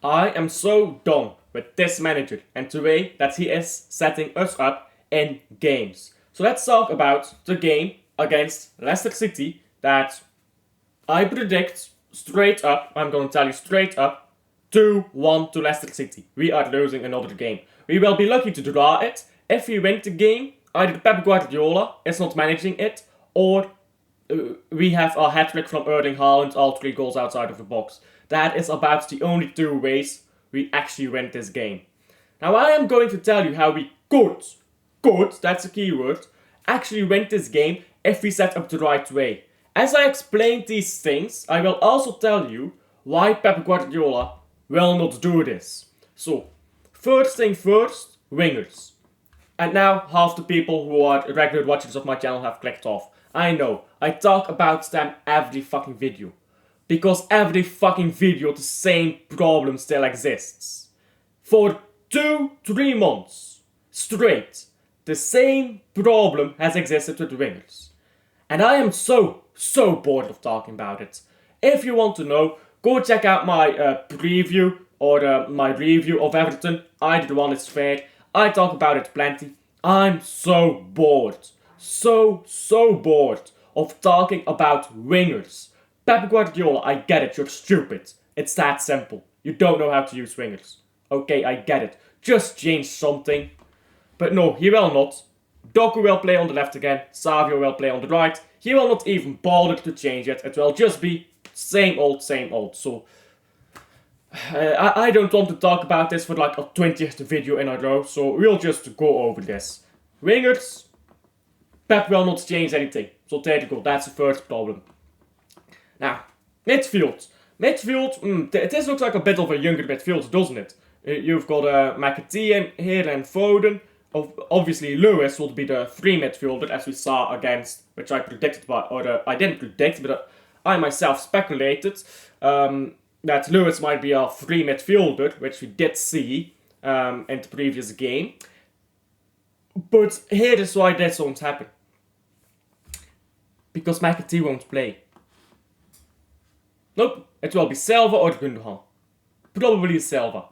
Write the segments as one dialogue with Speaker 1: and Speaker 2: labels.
Speaker 1: I am so done with this manager and the way that he is setting us up in games. So let's talk about the game against Leicester City that I predict straight up, I'm going to tell you straight up, 2-1 to Leicester City. We are losing another game. We will be lucky to draw it. If we win the game, either Pep Guardiola is not managing it, or we have a hat-trick from Erling Haaland, all 3 goals outside of the box. That is about the only 2 ways we actually win this game. Now I am going to tell you how we could, that's a key word, actually win this game if we set up the right way. As I explain these things, I will also tell you why Pep Guardiola will not do this. So, first thing first, wingers. And now half the people who are regular watchers of my channel have clicked off. I know, I talk about them every fucking video. Because every fucking video the same problem still exists. For 2-3 months straight, the same problem has existed with wingers. And I am so bored of talking about it. If you want to know, go check out my preview or my review of Everton. Either one is fair. I talk about it plenty. I'm so bored. So bored of talking about wingers. Pep Guardiola, I get it, you're stupid. It's that simple. You don't know how to use wingers. Okay, I get it. Just change something. But no, he will not. Doku will play on the left again. Savio will play on the right. He will not even bother to change it. It will just be same old. So, I don't want to talk about this for like a 20th video in a row. So, we'll just go over this. Wingers, Pep will not change anything. So, there you go. That's the first problem. Now, midfield. This looks like a bit of a younger midfield, doesn't it? You've got McAtee in here and Foden. Obviously, Lewis will be the free midfielder, as we saw against, which I predicted, I didn't predict, but I myself speculated that Lewis might be a free midfielder, which we did see in the previous game. But here is why this won't happen. Because McAtee won't play. Nope, it will be Silva or Gundogan. Probably Silva.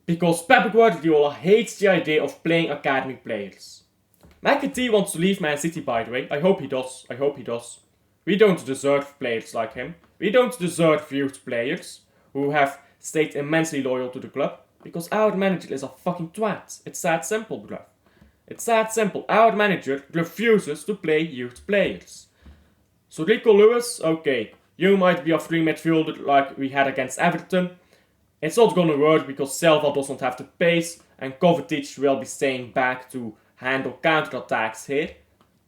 Speaker 1: Because Pep Guardiola hates the idea of playing academy players. McAtee wants to leave Man City, by the way. I hope he does. We don't deserve players like him. We don't deserve youth players who have stayed immensely loyal to the club. Because our manager is a fucking twat. It's that simple, bruv. It's that simple. Our manager refuses to play youth players. So Rico Lewis, okay. You might be a free midfielder like we had against Everton. It's not gonna work because Silva doesn't have the pace and Kovacic will be staying back to handle counter-attacks here.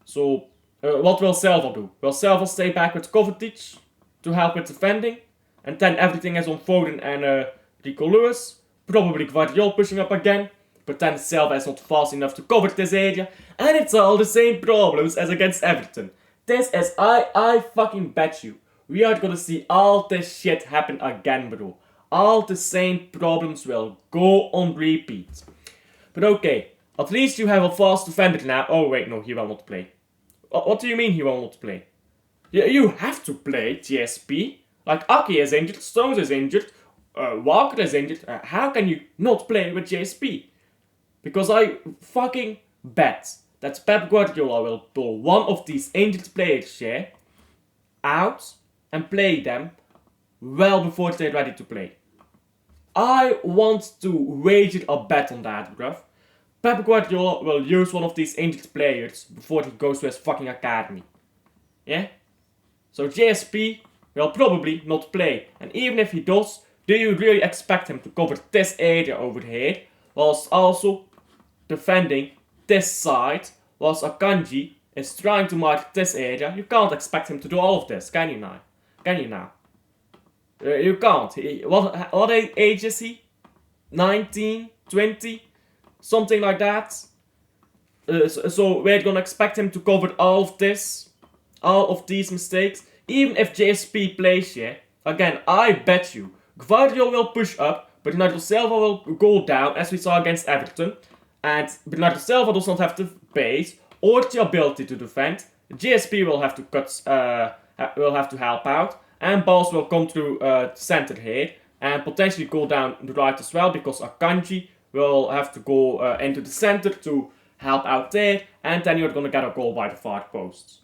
Speaker 1: So, what will Silva do? Will Silva stay back with Kovacic to help with defending? And then everything is on Foden and Rico Lewis. Probably Guardiola pushing up again. But then Silva is not fast enough to cover this area. And it's all the same problems as against Everton. This is, I fucking bet you, we are gonna see all this shit happen again, bro. All the same problems will go on repeat. But okay, at least you have a fast defender now. Oh wait, no, he will not play. What do you mean he will not play? You have to play, GSP. Like, Aki is injured, Stones is injured, Walker is injured. How can you not play with GSP? Because I fucking bet that Pep Guardiola will pull one of these injured players here out and play them well before they're ready to play. I want to wager a bet on that, bruv. Pep Guardiola will use one of these injured players before he goes to his fucking academy. Yeah? So JSP will probably not play. And even if he does, do you really expect him to cover this area over here, whilst also defending this side, whilst Akanji is trying to mark this area? You can't expect him to do all of this, can you now? You can't. What age is he? 19? 20? Something like that. So we're gonna expect him to cover all of this. All of these mistakes. Even if JSP plays here. Again, I bet you. Guardiola will push up. Bernardo Silva will go down, as we saw against Everton. And Bernardo Silva does not have the pace or the ability to defend. JSP will have to help out. And balls will come through center here. and potentially go down the right as well, because Akanji will have to go into the center to help out there, and then you're gonna get a goal by the far post.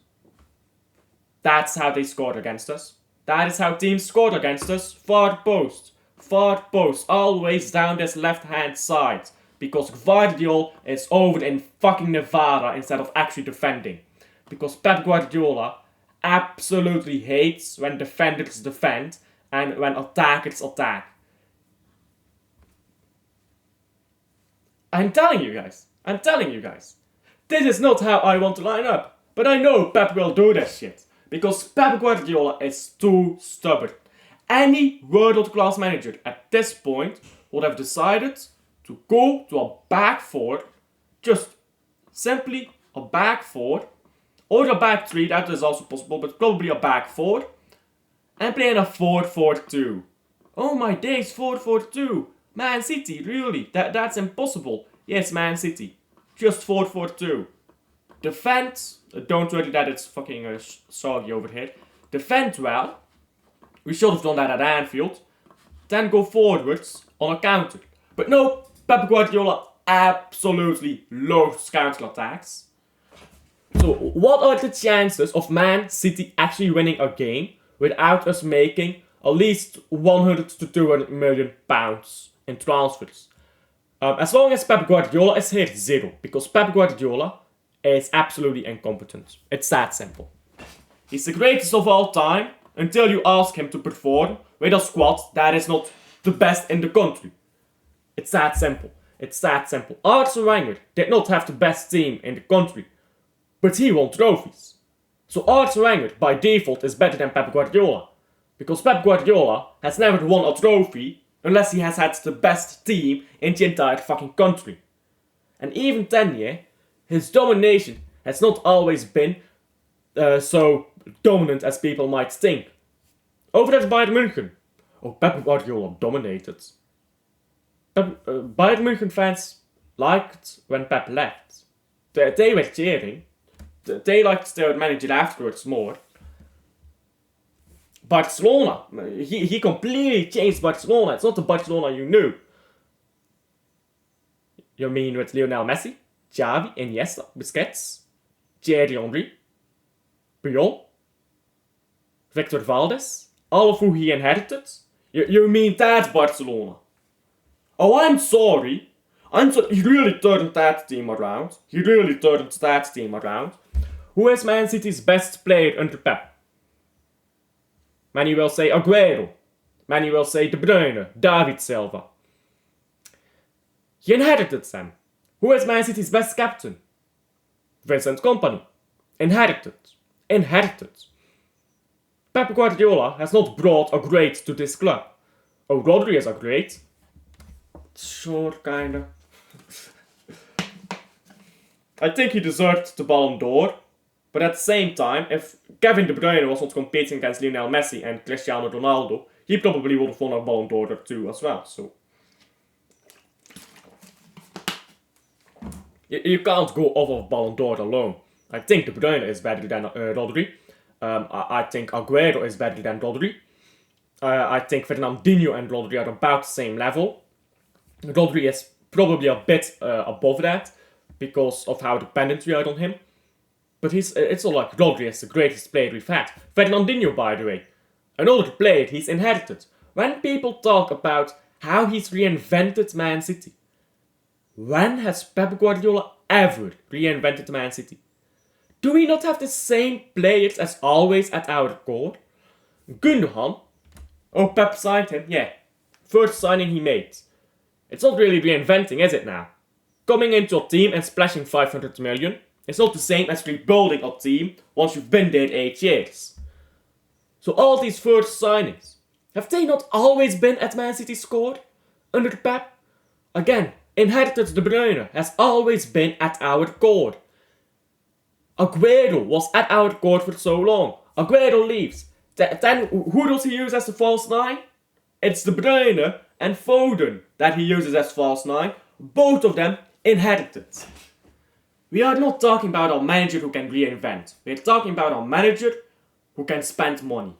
Speaker 1: That's how they scored against us. That is how teams scored against us. Far post. Far post. Always down this left hand side. Because Guardiola is over in fucking Nevada instead of actually defending. Because Pep Guardiola absolutely hates when defenders defend and when attackers attack. I'm telling you guys. This is not how I want to line up. But I know Pep will do this shit. Because Pep Guardiola is too stubborn. Any world-class manager at this point would have decided to go to a back four, just simply a back four, or a back three, that is also possible, but probably a back four, and play in a 4-4-2. Oh my days, 4-4-2. Man City, really? That's impossible. Yes, Man City. Just 4-4-2. Defend, don't worry that it's fucking soggy over here. Defend well. We should have done that at Anfield. Then go forwards on a counter. But no, Pep Guardiola absolutely loves counter-attacks. So what are the chances of Man City actually winning a game without us making at least 100 to 200 million pounds in transfers? As long as Pep Guardiola is here, zero. Because Pep Guardiola is absolutely incompetent. It's that simple. He's the greatest of all time until you ask him to perform with a squad that is not the best in the country. It's that simple. Arsene Wenger did not have the best team in the country, but he won trophies. So Arsene Wenger by default is better than Pep Guardiola, because Pep Guardiola has never won a trophy unless he has had the best team in the entire fucking country. And even then, yeah, his domination has not always been so dominant as people might think. Over at Bayern München, Pep Guardiola dominated. Bayern München fans liked when Pep left. They were cheering. They liked their manager afterwards more. Barcelona, he completely changed Barcelona. It's not the Barcelona you knew. You mean with Lionel Messi, Xavi, Iniesta, Busquets, Thierry Henry, Puyol, Victor Valdes, all of who he inherited? You mean that Barcelona? Oh, I'm sorry. He really turned that team around. Who is Man City's best player under Pep? Many will say Aguero. Many will say De Bruyne, David Silva. He inherited them. Who is Man City's best captain? Vincent Kompany. Inherited. Pep Guardiola has not brought a great to this club. Oh, Rodri is a great. Sure, kinda. I think he deserved the Ballon d'Or. But at the same time, if Kevin De Bruyne was not competing against Lionel Messi and Cristiano Ronaldo, he probably would have won a Ballon d'Or too as well. So you can't go off of Ballon d'Or alone. I think De Bruyne is better than Rodri. I think Aguero is better than Rodri. I think Fernandinho and Rodri are about the same level. Rodri is probably a bit above that because of how dependent we are on him. But it's not like Rodri is the greatest player we've had. Fernandinho, by the way, another player he's inherited. When people talk about how he's reinvented Man City, when has Pep Guardiola ever reinvented Man City? Do we not have the same players as always at our core? Gundogan? Oh, Pep signed him, yeah. First signing he made. It's not really reinventing, is it now? Coming into a team and splashing 500 million is not the same as rebuilding a team once you've been there 8 years. So all these first signings, have they not always been at Man City's core? Under Pep? Again, inherited De Bruyne has always been at our core. Aguero was at our core for so long. Aguero leaves. Then who does he use as the false 9? It's De Bruyne and Foden that he uses as false 9. Both of them inherited. We are not talking about a manager who can reinvent. We are talking about a manager who can spend money.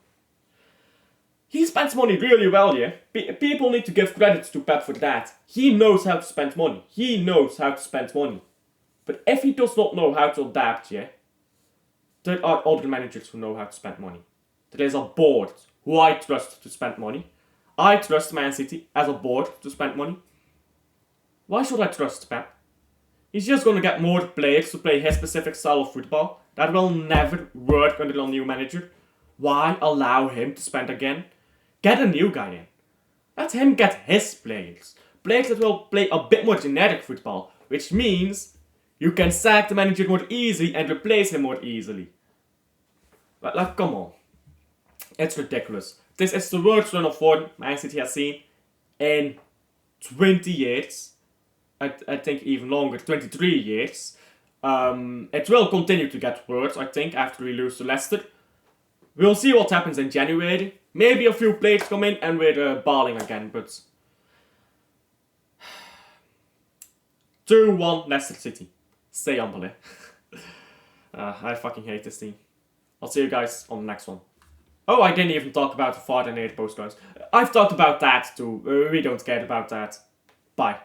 Speaker 1: He spends money really well, yeah. People need to give credit to Pep for that. He knows how to spend money. He knows how to spend money. But if he does not know how to adapt, yeah, there are other managers who know how to spend money. There is a board who I trust to spend money. I trust Man City as a board to spend money. Why should I trust Pep? He's just gonna get more players to play his specific style of football. That will never work under a new manager. Why allow him to spend again? Get a new guy in. Let him get his players. Players that will play a bit more generic football, which means you can sack the manager more easily and replace him more easily. Like, come on. It's ridiculous. This is the worst run of form Man City has seen in 20 years. I think even longer, 23 years. It will continue to get worse, I think, after we lose to Leicester. We'll see what happens in January. Maybe a few players come in and we're balling again, but 2-1 Leicester City. Stay humble, eh? I fucking hate this team. I'll see you guys on the next one. Oh, I didn't even talk about the 4 and 8 postcards. I've talked about that too. We don't care about that. Bye.